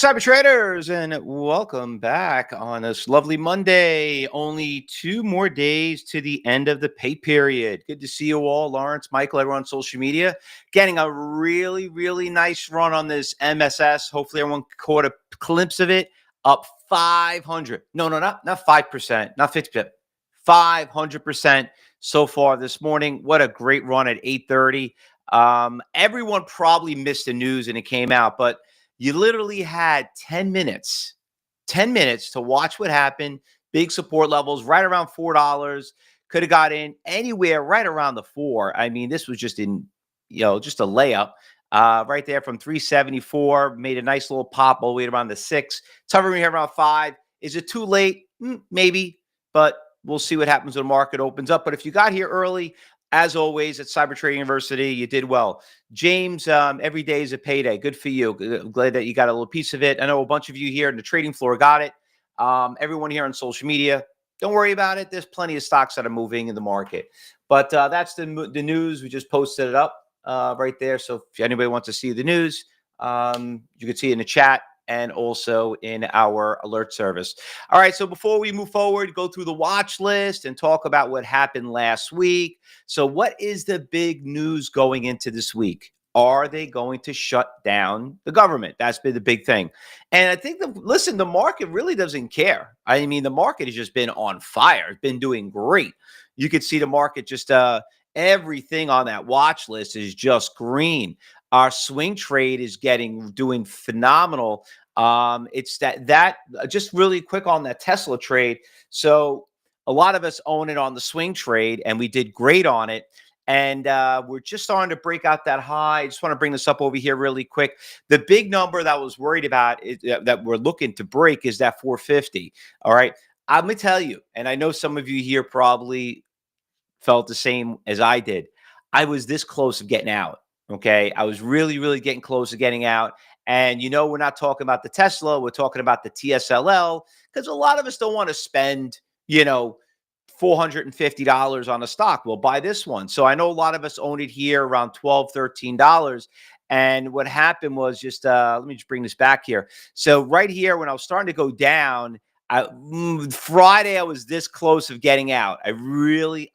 Cyber traders, and welcome back on this lovely Monday. Only 2 more days to the end of the pay period. Good to see you all, Lawrence, Michael, everyone on social media, getting a really nice run on this MSS. Hopefully, everyone caught a glimpse of it. Up 500. No, not 5%, not 50%, 500% so far this morning. What a great run at 8:30. Everyone probably missed the news and it came out, but you literally had 10 minutes to watch what happened. Big support levels right around $4. Could have got in anywhere right around the 4. I mean, this was just just a layup right there from 374. Made a nice little pop all the way around the 6. It's hovering here around 5. Is it too late? Maybe, but we'll see what happens when the market opens up. But if you got here early, as always, at Cyber Trading University, you did well. James, every day is a payday. Good for you. Glad that you got a little piece of it. I know a bunch of you here in the trading floor got it. Everyone here on social media, don't worry about it. There's plenty of stocks that are moving in the market. But that's the news. We just posted it up right there. So if anybody wants to see the news, you can see it in the chat and also in our alert service. All right, so before we move forward, go through the watch list and talk about what happened last week. So what is the big news going into this week? Are they going to shut down the government? That's been the big thing. And I think, the market really doesn't care. I mean, the market has just been on fire. It's been doing great. You could see the market just everything on that watch list is just green. Our swing trade is doing phenomenal. It's that just really quick on that Tesla trade. So a lot of us own it on the swing trade, and we did great on it. And we're just starting to break out that high. I just want to bring this up over here really quick. The big number that I was worried about that we're looking to break is that 450. All right. I'm going to tell you, and I know some of you here probably felt the same as I did. I was this close of getting out. Okay. I was really getting close to getting out. And, we're not talking about the Tesla. We're talking about the TSLL, because a lot of us don't want to spend, $450 on a stock. We'll buy this one. So I know a lot of us own it here around $12, $13. And what happened was just, let me just bring this back here. So right here, when I was starting to go down, Friday, I was this close of getting out. I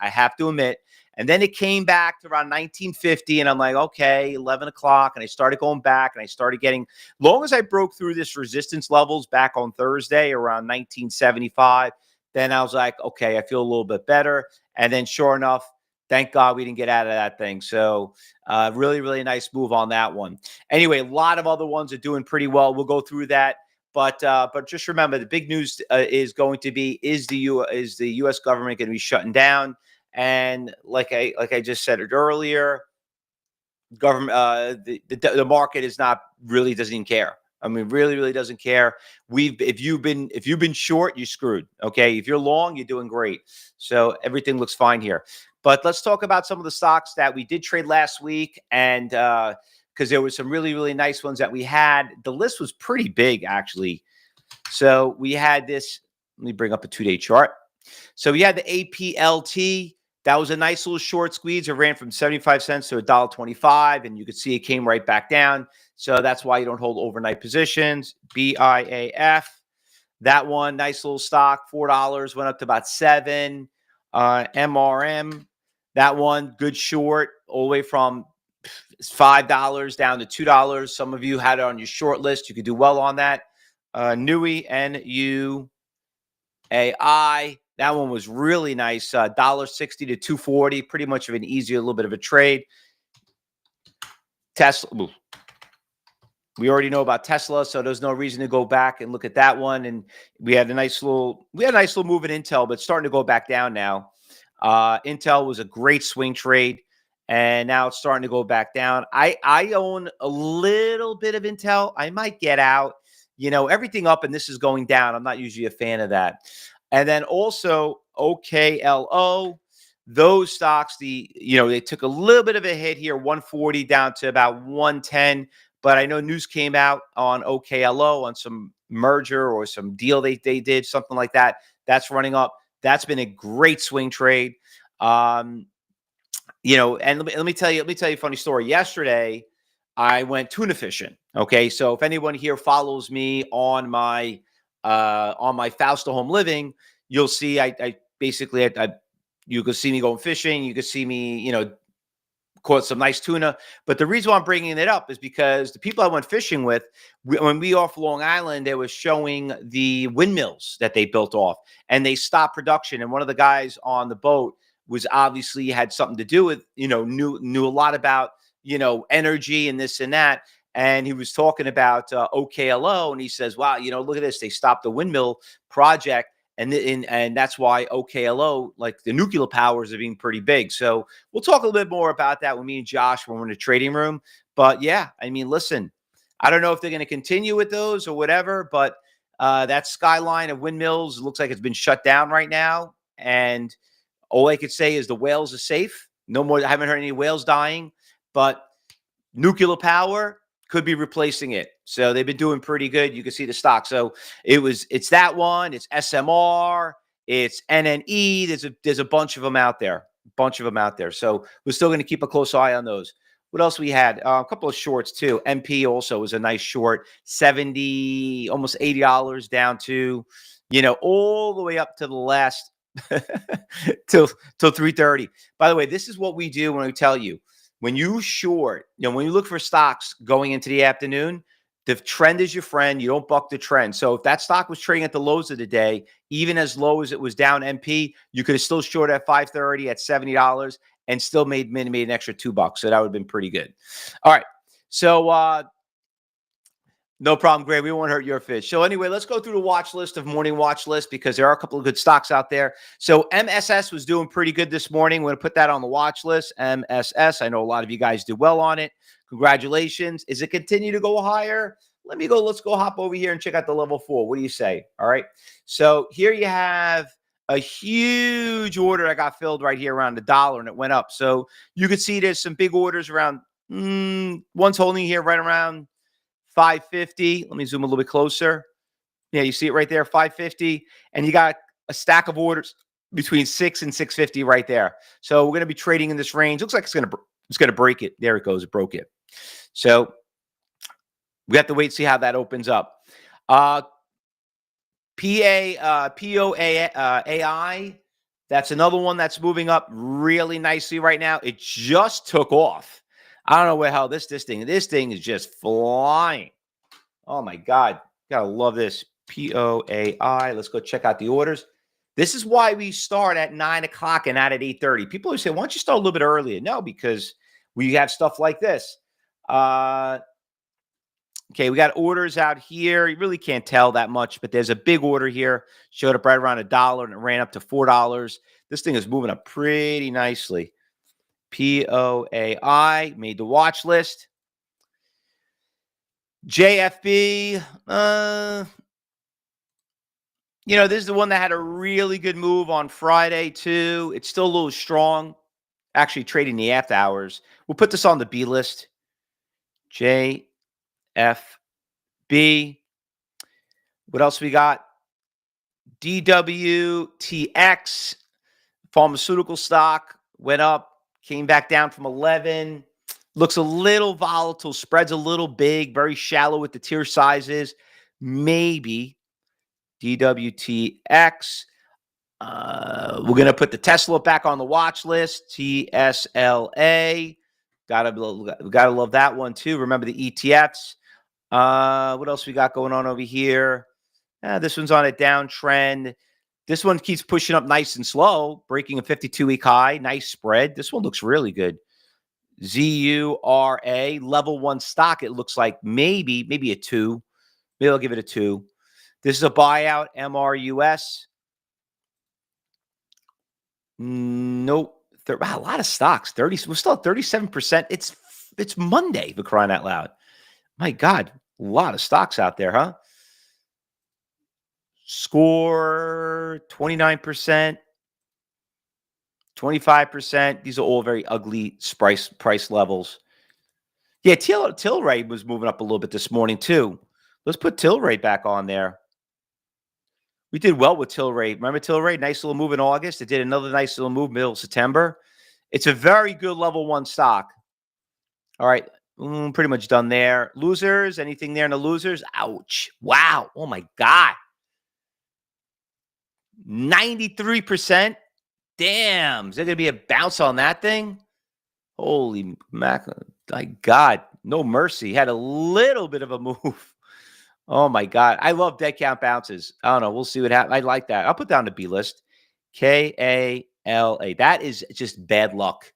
have to admit. And then it came back to around 1950, and I'm like, okay, 11 o'clock, and I started going back, and I started getting, long as I broke through this resistance levels back on Thursday around 1975, then I was like, okay, I feel a little bit better. And then sure enough, thank God we didn't get out of that thing. So really nice move on that one. Anyway, a lot of other ones are doing pretty well. We'll go through that. But just remember, the big news is going to be, is the U.S. government going to be shutting down? And like I just said it earlier, government, the market doesn't even care. I mean, really doesn't care. If you've been short, you're screwed. Okay, if you're long, you're doing great. So everything looks fine here. But let's talk about some of the stocks that we did trade last week, and because there were some really nice ones that we had. The list was pretty big, actually. So we had this. Let me bring up a 2-day chart. So we had the APLT. That was a nice little short squeeze. It ran from 75 cents to $1.25, and you could see it came right back down. So that's why you don't hold overnight positions. BIAF, that one, nice little stock, $4, went up to about $7. MRM, that one, good short, all the way from $5 down to $2. Some of you had it on your short list. You could do well on that. NUI, NUAI. That one was really nice. $1.60 to $2.40. Pretty much of an easier, little bit of a trade. Tesla. We already know about Tesla, so there's no reason to go back and look at that one. And we had a nice little move in Intel, but it's starting to go back down now. Intel was a great swing trade, and now it's starting to go back down. I own a little bit of Intel. I might get out. Everything up and this is going down. I'm not usually a fan of that. And then also OKLO, those stocks, they took a little bit of a hit here, 140 down to about 110. But I know news came out on OKLO on some merger or some deal they did, something like that. That's running up. That's been a great swing trade. And let me tell you a funny story. Yesterday, I went tuna fishing. Okay, so if anyone here follows me on my Fausto Home Living, you'll see I basically you could see me going fishing. You could see me, caught some nice tuna. But the reason why I'm bringing it up is because the people I went fishing with, when we off Long Island, they was showing the windmills that they built off, and they stopped production. And one of the guys on the boat was obviously had something to do with, knew a lot about, energy and this and that. And he was talking about OKLO, and he says, "Wow, look at this. They stopped the windmill project." And that's why OKLO, like the nuclear powers, are being pretty big. So we'll talk a little bit more about that with me and Josh when we're in the trading room. But yeah, I mean, listen, I don't know if they're going to continue with those or whatever, but that skyline of windmills looks like it's been shut down right now. And all I could say is the whales are safe. No more. I haven't heard any whales dying, but nuclear power could be replacing it. So they've been doing pretty good. You can see the stock. So it's that one, it's SMR, it's NNE. There's a bunch of them out there. So we're still going to keep a close eye on those. What else we had? A couple of shorts too. MP also was a nice short, 70, almost $80 down to, all the way up to the last till 3:30. By the way, this is what we do when we tell you. When you short, when you look for stocks going into the afternoon, the trend is your friend. You don't buck the trend. So if that stock was trading at the lows of the day, even as low as it was down MP, you could have still short at 5:30 at $70 and still made an extra $2. So that would have been pretty good. All right. So no problem, Greg. We won't hurt your fish. So anyway, let's go through the watch list of morning watch list because there are a couple of good stocks out there. So MSS was doing pretty good this morning. We're going to put that on the watch list. MSS. I know a lot of you guys do well on it. Congratulations. Is it continue to go higher? Let's go hop over here and check out the level 4. What do you say? All right. So here you have a huge order that got filled right here around $1 and it went up. So you can see there's some big orders around, one's holding here right around 550. Let me zoom a little bit closer. Yeah, you see it right there, 550. And you got a stack of orders between 6 and 650 right there. So we're going to be trading in this range. Looks like it's going to break it. There it goes. It broke it. So we have to wait and see how that opens up. POAI, that's another one that's moving up really nicely right now. It just took off. I don't know where hell this thing is just flying. Oh my God. Gotta love this. POAI. Let's go check out the orders. This is why we start at 9 o'clock and not at 8:30. People always say, why don't you start a little bit earlier? No, because we have stuff like this. Okay, we got orders out here. You really can't tell that much, but there's a big order here. Showed up right around $1 and it ran up to $4. This thing is moving up pretty nicely. POAI made the watch list. JFB, this is the one that had a really good move on Friday too. It's still a little strong. Actually trading the after hours. We'll put this on the B list. JFB. What else we got? DWTX, pharmaceutical stock, went up, came back down from 11. Looks a little volatile. Spreads a little big, very shallow with the tier sizes. Maybe DWTX. We're going to put the Tesla back on the watch list. TSLA. Gotta love that one too. Remember the ETFs. What else we got going on over here? This one's on a downtrend. This one keeps pushing up nice and slow, breaking a 52-week high. Nice spread. This one looks really good. ZURA, level 1 stock. It looks like maybe a 2. Maybe I'll give it a 2. This is a buyout, MRUS. Nope. Wow, a lot of stocks. 30. We're still at 37%. It's Monday, for crying out loud. My God, a lot of stocks out there, huh? Score 29%. 25%. These are all very ugly price levels. Yeah, Tilray was moving up a little bit this morning too. Let's put Tilray back on there. We did well with Tilray. Remember Tilray? Nice little move in August. It did another nice little move middle of September. It's a very good level 1 stock. All right. Pretty much done there. Losers, anything there in the losers? Ouch. Wow. Oh my God. 93%. Damn. Is there going to be a bounce on that thing? Holy mac. My God. No mercy. Had a little bit of a move. Oh my God. I love dead count bounces. I don't know. We'll see what happens. I like that. I'll put down the B list. KALA. That is just bad luck.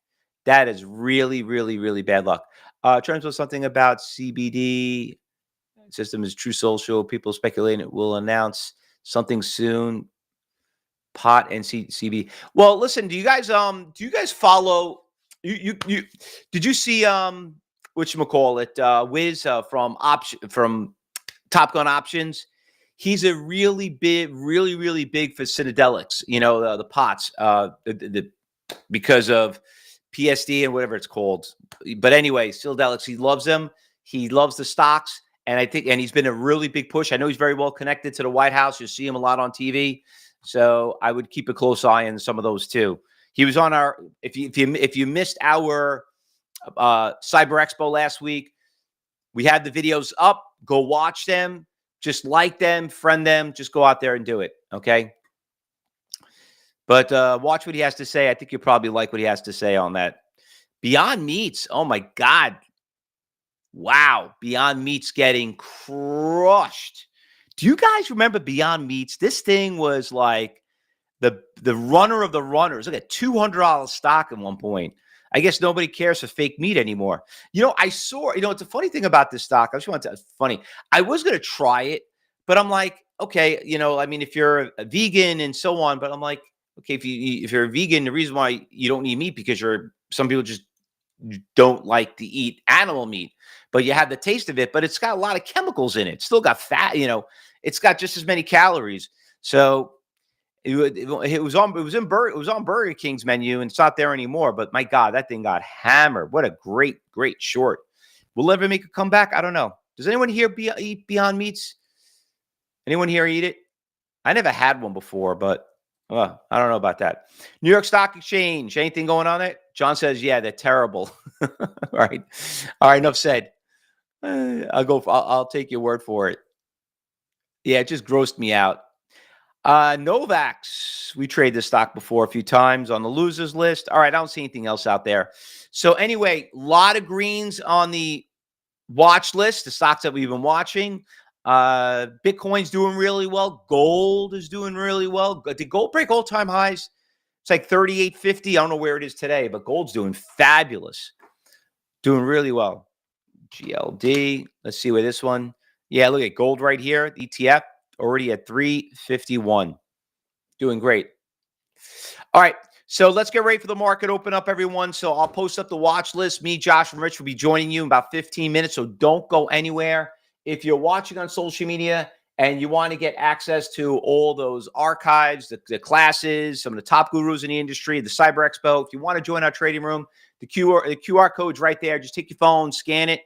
That is really, really, really bad luck. Terms of something about CBD system is True Social. People speculating it will announce something soon. Pot and CBD. Well, listen. Do you guys follow? You did you see whatchamacallit, Wiz from Top Gun Options? He's a really big, really big for psychedelics. The pots. Because of PSD and whatever it's called. But anyway, psychedelics. He loves them. He loves the stocks, and he's been a really big push. I know he's very well connected to the White House. You see him a lot on TV. So I would keep a close eye on some of those too. He was on our. If you missed our Cyber Expo last week, we had the videos up. Go watch them. Just like them, friend them. Just go out there and do it. Okay. But watch what he has to say. I think you'll probably like what he has to say on that. Beyond Meats. Oh my God. Wow. Beyond Meat's getting crushed. Do you guys remember Beyond Meats? This thing was like the runner of the runners. Look at $200 stock at one point. I guess nobody cares for fake meat anymore. I saw, it's a funny thing about this stock. I just want to funny. I was going to try it, but I'm like, okay, if you're a vegan and so on, but I'm like, okay, if you're a vegan, the reason why you don't eat meat because some people just don't like to eat animal meat, but you have the taste of it, but it's got a lot of chemicals in it. It's still got fat, it's got just as many calories. So it was on Burger King's menu, and it's not there anymore. But my God, that thing got hammered. What a great short. Will it ever make a comeback? I don't know. Does anyone here eat Beyond Meats? Anyone here eat it? I never had one before, but I don't know about that. New York Stock Exchange. Anything going on there? John says, yeah, they're terrible. All right. Enough said. I'll take your word for it. Yeah, it just grossed me out. Novax. We trade this stock before a few times on the losers list. All right. I don't see anything else out there. So anyway, a lot of greens on the watch list, the stocks that we've been watching. Bitcoin's doing really well. Gold is doing really well. Did gold break all-time highs? It's like 38.50. I don't know where it is today, but gold's doing fabulous. Doing really well. GLD. Let's see where this one. Yeah, look at gold right here. The ETF already at 351. Doing great. All right. So let's get ready for the market open up, everyone. So I'll post up the watch list. Me, Josh, and Rich will be joining you in about 15 minutes. So don't go anywhere. If you're watching on social media and you want to get access to all those archives, the classes, some of the top gurus in the industry, the Cyber Expo, if you want to join our trading room, the QR code's right there. Just take your phone, scan it,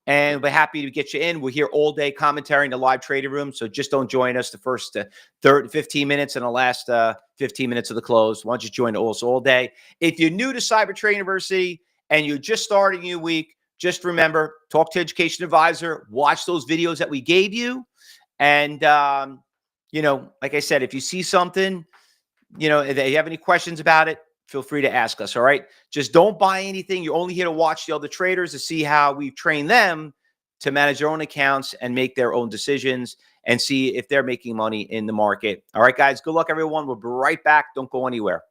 and we'll be happy to get you in. We're here all day commentary in the live trading room. So just don't join us the first 15 minutes and the last 15 minutes of the close. Why don't you join us all day? If you're new to Cyber Trade University and you're just starting your week, just remember, talk to Education Advisor, watch those videos that we gave you. And, like I said, if you see something, if you have any questions about it, feel free to ask us. All right. Just don't buy anything. You're only here to watch the other traders to see how we've trained them to manage their own accounts and make their own decisions and see if they're making money in the market. All right, guys. Good luck, everyone. We'll be right back. Don't go anywhere.